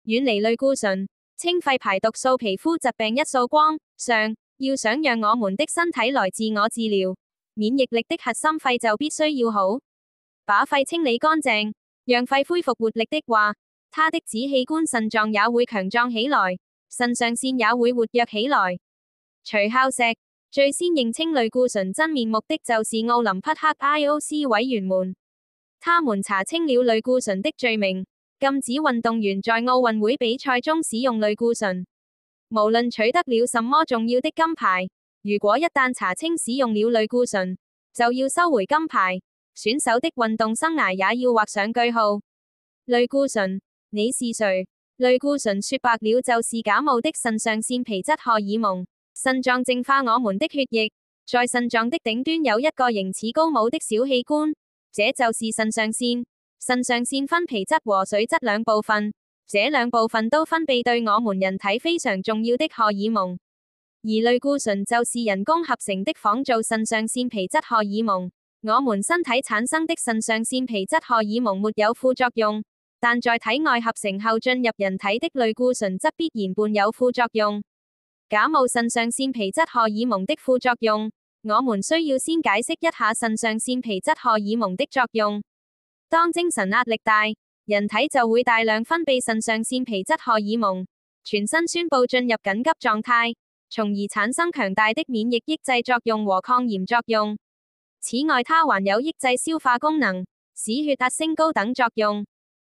遠離類固醇，清肺排毒素皮膚疾病一掃光。上，要想讓我們的身體來自我治療，免疫力的核心肺就必須要好。把肺清理乾淨，讓肺恢復活力的話，它的子器官腎臟也會強壯起來，腎上腺也會活躍起來。徐孝石最先認清類固醇真面目的就是奧林匹克 IOC 委員們，他們查清了類固醇的罪名，禁止運動員在奧運會比賽中使用類固醇。無論取得了什麼重要的金牌，如果一旦查清使用了類固醇，就要收回金牌，選手的運動生涯也要畫上句號。類固醇，你是誰？類固醇說白了就是假冒的腎上腺皮質荷爾蒙。腎臟淨化我們的血液，在腎臟的頂端有一個形似高帽的小器官，這就是腎上腺。腎上腺分皮質和水質兩部分，這兩部分都分泌對我們人體非常重要的荷爾蒙，而類固醇就是人工合成的仿造腎上腺皮質荷爾蒙。我們身體產生的腎上腺皮質荷爾蒙沒有副作用，但在體外合成後進入人體的類固醇則必然伴有副作用。假冒腎上腺皮質荷爾蒙的副作用，我們需要先解釋一下腎上腺皮質荷爾蒙的作用。當精神壓力大，人體就會大量分泌腎上腺皮質荷爾蒙，全身宣布進入緊急狀態，從而產生強大的免疫抑制作用和抗炎作用。此外，它還有抑制消化功能，使血壓升高等作用。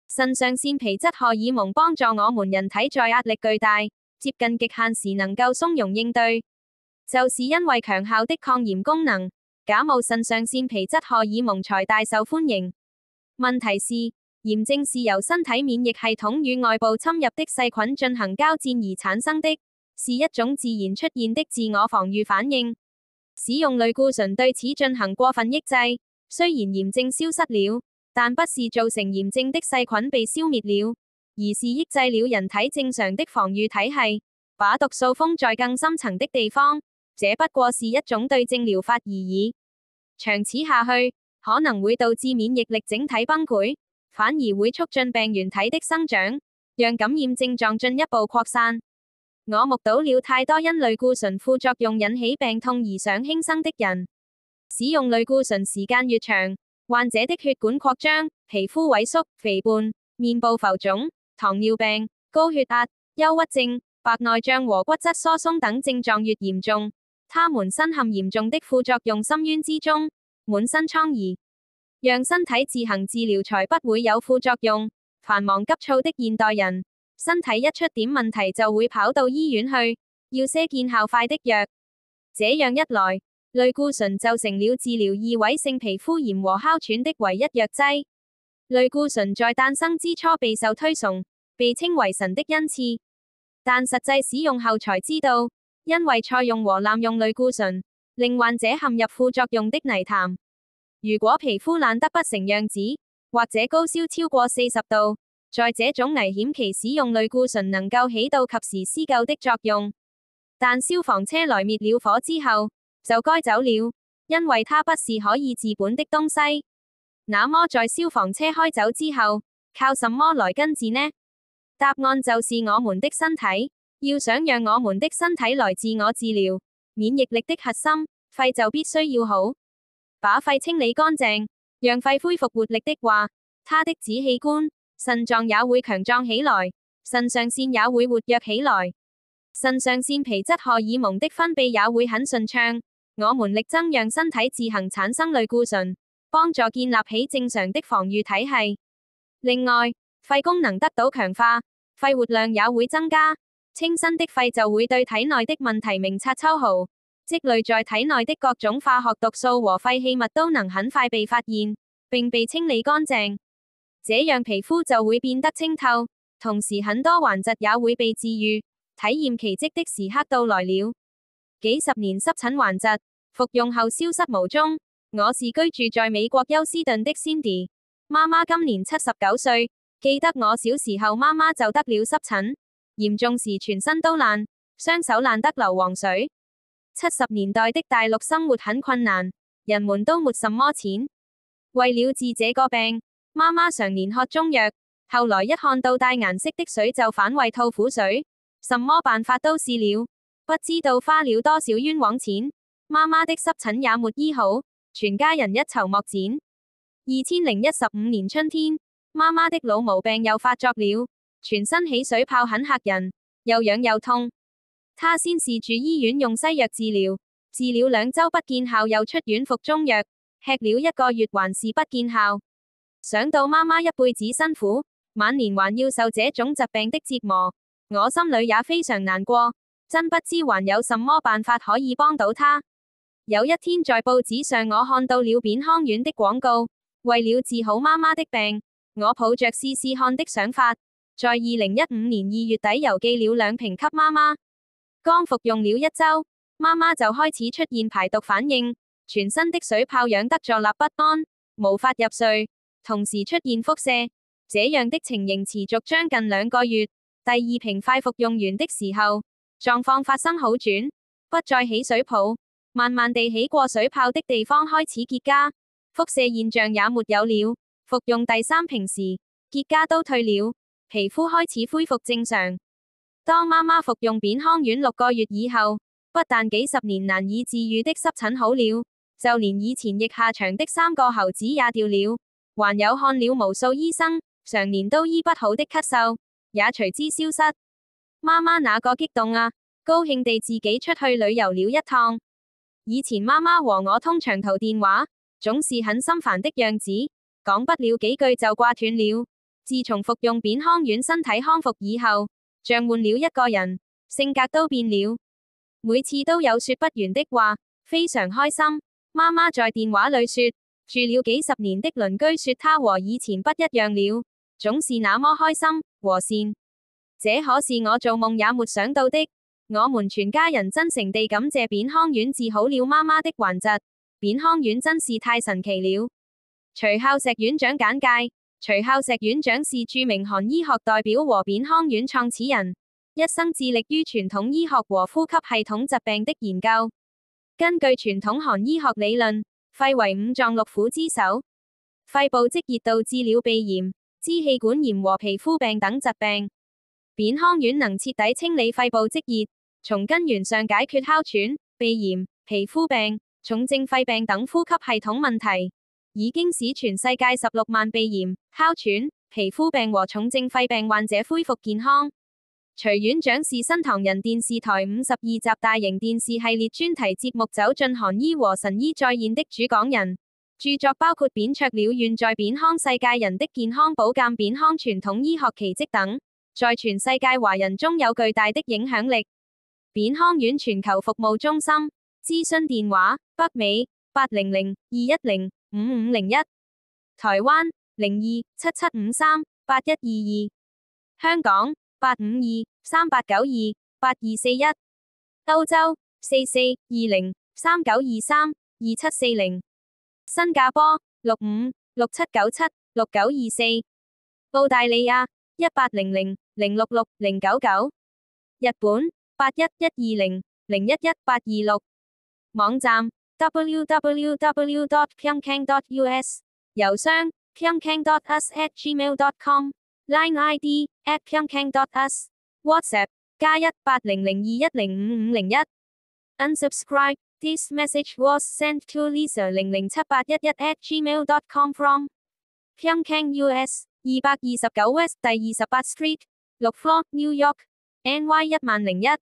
腎上腺皮質荷爾蒙幫助我們人體在壓力巨大，接近極限時能夠從容應對，就是因為強效的抗炎功能，假冒腎上腺皮質荷爾蒙才大受歡迎。問題是，炎症是由身體免疫系統與外部侵入的細菌進行交戰而產生的，是一種自然出現的自我防禦反應。使用類固醇對此進行過分抑制，雖然炎症消失了，但不是造成炎症的細菌被消滅了，而是抑制了人體正常的防禦體系，把毒素封在更深層的地方。這不過是一種對症療法而已。長此下去，可能會導致免疫力整體崩潰，反而會促進病原體的生長，讓感染症狀進一步擴散。我目睹了太多因類固醇副作用引起病痛而想輕生的人。使用類固醇時間越長，患者的血管擴張、皮膚萎縮、肥胖、面部浮腫、糖尿病、高血壓、憂鬱症、白內障和骨質疏鬆等症狀越嚴重，他們身陷嚴重的副作用深淵之中，滿身瘡痍。讓身體自行治療才不會有副作用。繁忙急躁的現代人，身體一出點問題就會跑到醫院去，要些見效快的藥。這樣一來，類固醇就成了治療異位性皮膚炎和哮喘的唯一藥劑。類固醇在誕生之初備受推崇，被稱為神的恩賜。但實際使用後才知道，因為錯用和濫用類固醇，令患者陷入副作用的泥潭。如果皮膚爛得不成樣子，或者高燒超過40度，在這種危險期使用類固醇能夠起到及時施救的作用。但消防車來滅了火之後，就該走了，因為它不是可以治本的東西。那麼在消防車開走之後，靠什麼來根治呢？答案就是我們的身體。要想讓我們的身體來自我治療，免疫力的核心，肺就必須要好。把肺清理乾淨，讓肺恢復活力的話，它的子器官腎臟也會強壯起來，腎上腺也會活躍起來，腎上腺皮質荷爾蒙的分泌也會很順暢。我們力爭讓身體自行產生類固醇，幫助建立起正常的防禦體系。另外，肺功能得到強化，肺活量也會增加，清新的肺就會對體內的問題明察秋毫。積累在體內的各種化學毒素和廢棄物都能很快被發現，並被清理乾淨，這樣皮膚就會變得清透，同時很多患疾也會被治愈，體驗奇蹟的時刻到來了。幾十年濕疹患疾，服用後消失無蹤。我是居住在美國休斯頓的 Cindy， 媽媽今年79歲，記得我小時候媽媽就得了濕疹，嚴重時全身都爛，雙手爛得流黃水。70年代的大陸生活很困難，人們都沒什麼錢。為了治這個病，媽媽常年喝中藥，後來一看到帶顏色的水就反胃吐苦水，什麼辦法都試了，不知道花了多少冤枉錢。媽媽的濕疹也沒醫好，全家人一籌莫展。2015年春天，媽媽的老毛病又發作了，全身起水泡很嚇人，又癢又痛。她先是住醫院用西藥治療，治了2週不見效，又出院服中藥，吃了1個月還是不見效。想到媽媽一輩子辛苦，晚年還要受這種疾病的折磨，我心裏也非常難過，真不知還有什麼辦法可以幫到她。有一天在報紙上我看到了扁康丸的廣告，為了治好媽媽的病，我抱着試試看的想法，在2015年2月底郵寄了2瓶給媽媽。剛服用了1週，媽媽就開始出現排毒反應，全身的水泡癢得坐立不安，無法入睡，同時出現腹瀉，這樣的情形持續將近2個月。第2瓶快服用完的時候，狀況發生好轉，不再起水泡，慢慢地起過水泡的地方開始結痂，腹瀉現象也沒有了。服用第3瓶時，結痂都退了，皮膚開始恢復正常。當媽媽服用扁康丸6個月以後，不但幾十年難以治癒的濕疹好了，就連以前腋下長的3個猴子也掉了，還有看了無數醫生，常年都醫不好的咳嗽，也隨之消失。媽媽那個激動啊，高興地自己出去旅遊了一趟。以前媽媽和我通長途電話，總是很心煩的樣子，講不了幾句就掛斷了。自從服用扁康丸身體康復以後，像換了一個人，性格都變了，每次都有說不完的話，非常開心。媽媽在電話裏說，住了幾十年的鄰居說她和以前不一樣了，總是那麼開心和善。這可是我做夢也沒想到的。我們全家人真誠地感謝扁康丸治好了媽媽的頑疾，扁康丸真是太神奇了。徐孝石院長簡介。徐孝石院長是著名韓醫學代表和扁康丸創始人，一生致力於傳統醫學和呼吸系統疾病的研究。根據傳統韓醫學理論，肺為5臟六腑之首，肺部積熱導致了鼻炎、支氣管炎和皮膚病等疾病。扁康丸能徹底清理肺部積熱，從根源上解決哮喘、鼻炎、皮膚病、重症肺病等呼吸系統問題，已經使全世界16萬鼻炎、哮喘、皮膚病和重症肺病患者恢復健康。徐院長是新唐人電視台52集大型電視系列專題節目《走進韓醫和神醫再現》的主講人，著作包括《扁鵲鳥院在扁康世界人的健康保鑑》、扁康傳統醫學奇蹟等，在全世界華人中有巨大的影響力。扁康丸全球服務中心，諮詢電話：北美800-210-5501，台灣02-7753-8122，香港852-3892-8241，歐洲4420-3923-2740，新加坡65-6797-6924，澳大利亞1800-066-099，日本81-120-011-826，網站www.pyeongchang.us， 郵箱pyeongchang.us@gmail.com， Line ID @pyeongchang.us， WhatsApp +18002105501。Unsubscribe. This message was sent to Lisa 007811@gmail.com from Pyeongchang, US 229 West 第28 Street 6 Floor, New York NY 10001。